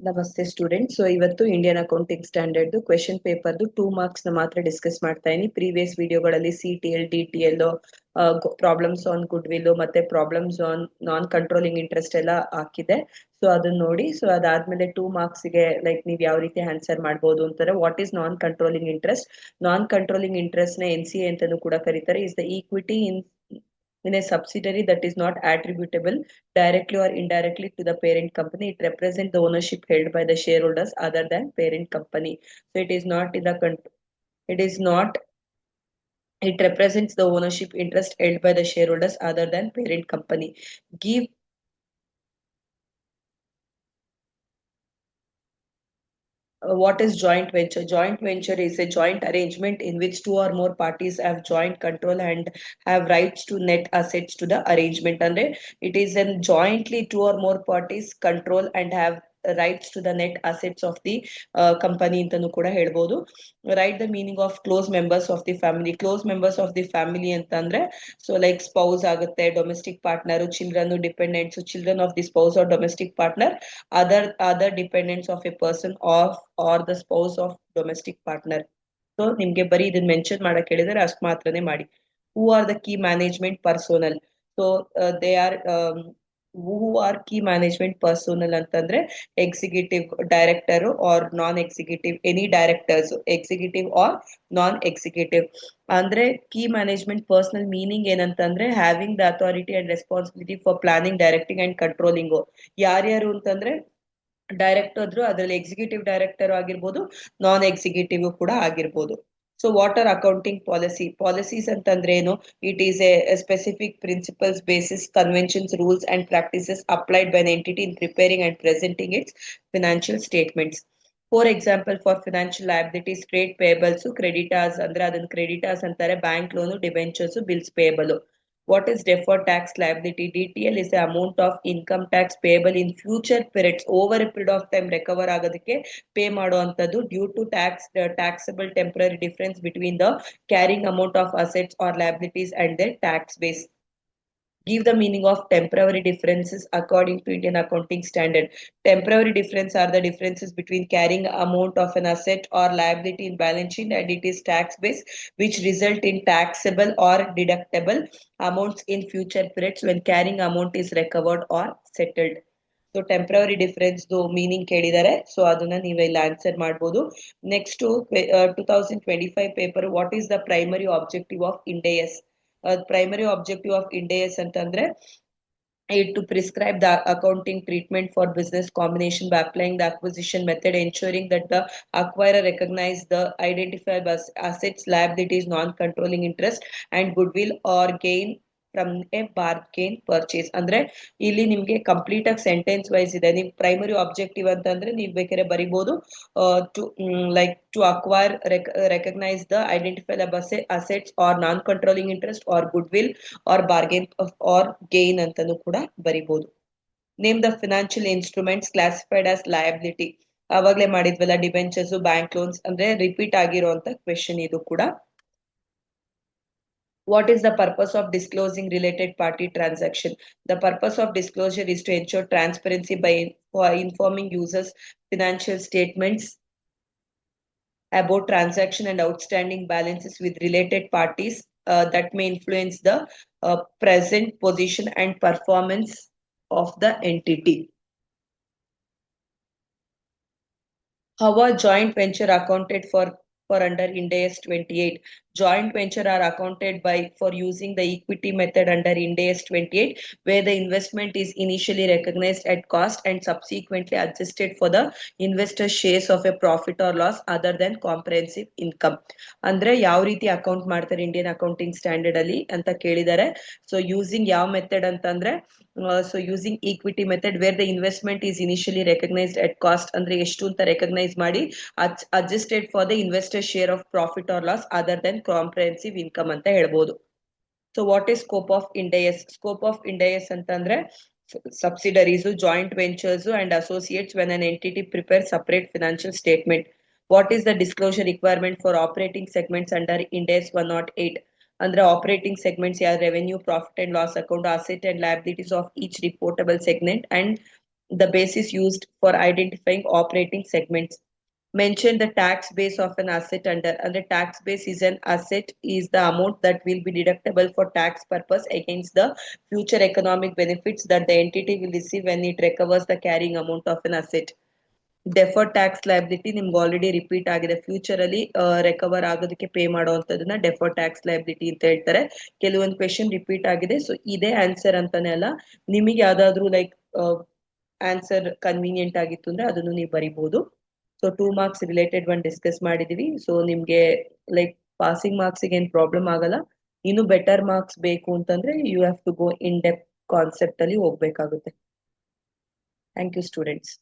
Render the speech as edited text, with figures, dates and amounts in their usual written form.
ನಮಸ್ತೆ student. So ಇವತ್ತು Indian accounting standard question ಪೇಪರ್ದು 2 ಮಾರ್ಕ್ಸ್ ನ ಮಾತ್ರ ಡಿಸ್ಕಸ್ ಮಾಡ್ತಾ ಇದೀನಿ. ಪ್ರೀವಿಯಸ್ ವಿಡಿಯೋಗಳಲ್ಲಿ CTL, DTL, problems on goodwill ಮತ್ತೆ problems on non controlling interest ಎಲ್ಲ ಹಾಕಿದೆ. ಸೊ ಅದನ್ನ ನೋಡಿ. ಸೊ ಅದಾದ್ಮೇಲೆ 2 ಮಾರ್ಕ್ಸ್ ಗೆ ಲೈಕ್ ನೀವ್ ಯಾವ ರೀತಿ ಆನ್ಸರ್ ಮಾಡ್ಬೋದು ಅಂತಾರೆ. What is non controlling interest? Non controlling interest ನ NCA ಅಂತಾನೂ ಕೂಡ ಕರೀತಾರೆ. Is the equity in a subsidiary that is not attributable directly or indirectly to the parent company. It represents the ownership held by the shareholders other than parent company. So it is not in the it is not it represents the ownership interest held by the shareholders other than parent company. Give what is joint venture? Joint venture is a joint arrangement in which two or more parties have joint control and have rights to net assets to the arrangement. And it is a jointly two or more parties control and have rights to the net assets of the company ಅಂತಾನೂ ಕೂಡ ಹೇಳ್ಬೋದು. Write the meaning of close members of the family. Close members of the family ಅಂತಂದ್ರೆ so like spouse ಆಗುತ್ತೆ, domestic partner, children, dependents, children of the spouse or domestic partner, other dependents of a person of or the spouse of domestic partner. So ನಿಮ್ಗೆ ಬರೀ ಇದನ್ನ mention ಮಾಡಕ್ ಹೇಳಿದ್ರೆ ಅಷ್ಟು ಮಾತ್ರನೇ ಮಾಡಿ. Who are the key management personnel? So they are who are key management personnel ಅಂತಂದ್ರೆ executive director or non executive, any directors, executive or non executive. ಅಂದ್ರೆ ಕೀ ಮ್ಯಾನೇಜ್ಮೆಂಟ್ ಪರ್ಸನಲ್ ಮೀನಿಂಗ್ ಏನಂತಂದ್ರೆ having the authority and responsibility for planning, directing and controlling. ಯಾರ್ಯಾರು ಅಂತಂದ್ರೆ director ಆದ್ರು, ಅದ್ರಲ್ಲಿ executive director ಆಗಿರ್ಬೋದು, ನಾನ್ executive ಕೂಡ ಆಗಿರ್ಬೋದು. So what are accounting policy? Policies ಅಂತಂದ್ರೆ ಏನು? It is a specific principles, basis, conventions, rules and practices applied by an entity in preparing and presenting its financial statements. For example, for financial liabilities, trade payables, creditors ಅಂದ್ರೆ ಅದನ್ನ creditors ಅಂತಾರೆ, bank loan, debentures, bills payable. What is deferred tax liability? DTL is the amount of income tax payable in future periods. Over a period of time recover ಆಗೋದಕ್ಕೆ pay ಮಾಡುವಂತದ್ದು due to taxable temporary difference between the carrying amount of assets or liabilities and their tax base. Give the meaning of temporary differences according to Indian accounting standard. Temporary difference are the differences between carrying amount of an asset or liability in balance sheet and it is tax base, which result in taxable or deductible amounts in future periods when carrying amount is recovered or settled. So temporary difference meaning ಕೇಳಿದ್ದಾರೆ. So ಅದನ್ನ ನೀವು ಇಲ್ಲಿ answer ಮಾಡ್ಬೋದು. Next 2025 paper, what is the primary objective of Ind AS? Primary objective of Ind AS ಅಂತಂದ್ರೆ to prescribe the accounting treatment for business combination by applying the acquisition method, ensuring that the acquirer recognize the identifiable assets, liabilities, non-controlling interest, and goodwill or gain from A bargain purchase. ಅಂದ್ರೆ ಇಲ್ಲಿ ನಿಮ್ಗೆ complete ಆಗಿ sentence wise ಇದೆ. ನಿಮ್ primary objective ಅಂತಂದ್ರೆ ನೀವ್ ಬೇಕಾದ್ರೆ ಬರಿಬಹುದು to like to acquire, recognise the identifiable assets or non controlling interest or goodwill or bargain or gain ಅಂತಾನು ಕೂಡ ಬರಿಬಹುದು. Name the financial instruments classified as liability. ಅವಾಗ್ಲೇ ಮಾಡಿದ್ವಲ್ಲ, ಡಿಬೆಂಚರ್ಸ್, ಬ್ಯಾಂಕ್ ಲೋನ್ಸ್, ಅಂದ್ರೆ ರಿಪೀಟ್ ಆಗಿರುವಂತ ಕ್ವೆಶನ್ ಇದು ಕೂಡ. What is the purpose of disclosing related party transaction? The purpose of disclosure is to ensure transparency by informing users financial statements about transaction and outstanding balances with related parties that may influence the present position and performance of the entity. How are joint venture accounted for under Ind AS 28? Joint venture are accounted by for using the equity method under Ind AS 28, where the investment is initially recognized at cost and subsequently adjusted for the investor shares of a profit or loss other than comprehensive income. ಅಂದ್ರೆ ಯಾವ ರೀತಿ account ಮಾಡ್ತಾರೆ Indian accounting standard ಅಲ್ಲಿ ಅಂತ ಕೇಳಿದ್ದಾರೆ. So using ಯಾವ method ಅಂತಂದ್ರೆ so using equity method where the investment is initially recognized at cost, ಅಂದ್ರೆ ಎಷ್ಟು ಅಂತ ರೆಕಗ್ನೈಸ್ ಮಾಡಿ adjusted for the investor share of profit or loss other than comprehensive income ಅಂತ ಹೇಳ್ಬೋದು. So what is scope of Ind AS? Scope of Ind AS ಅಂತಂದ್ರೆ subsidiaries, joint ventures and associates when an entity prepares separate financial statement. What is the disclosure requirement for operating segments under Ind AS 108? Under operating segments are revenue, profit and loss account, asset and liabilities of each reportable segment and the basis used for identifying operating segments. Mention the tax base of an asset under. And the tax base is an asset is the amount that will be deductible for tax purpose against the future economic benefits that the entity will receive when it recovers the carrying amount of an asset. Deferred tax liability ನಿಮ್ಗೆ already repeat ಆಗಿದೆ. Future ಅಲ್ಲಿ recover ಆಗೋದಕ್ಕೆ pay ಮಾಡುವಂತದನ್ನ deferred tax liability ಅಂತ ಹೇಳ್ತಾರೆ. ಕೆಲವೊಂದು question repeat ಆಗಿದೆ, so ಇದೇ answer ಅಂತಾನೆ ಅಲ್ಲ, ನಿಮಗೆ ಯಾವ್ದಾದ್ರು ಲೈಕ್ ಆನ್ಸರ್ ಕನ್ವೀನಿಯಂಟ್ ಆಗಿತ್ತು ಅಂದ್ರೆ ಅದನ್ನು ನೀವು ಬರಿಬಹುದು. So 2 marks related one discuss ಮಾಡಿದೀವಿ. ಸೊ ನಿಮ್ಗೆ ಲೈಕ್ ಪಾಸಿಂಗ್ ಮಾರ್ಕ್ಸ್ ಏನ್ ಪ್ರಾಬ್ಲಮ್ ಆಗಲ್ಲ. ಇನ್ನು ಬೆಟರ್ ಮಾರ್ಕ್ಸ್ ಬೇಕು ಅಂತಂದ್ರೆ you have to go in depth concept ಅಲ್ಲಿ ಹೋಗ್ಬೇಕಾಗುತ್ತೆ. Thank you students.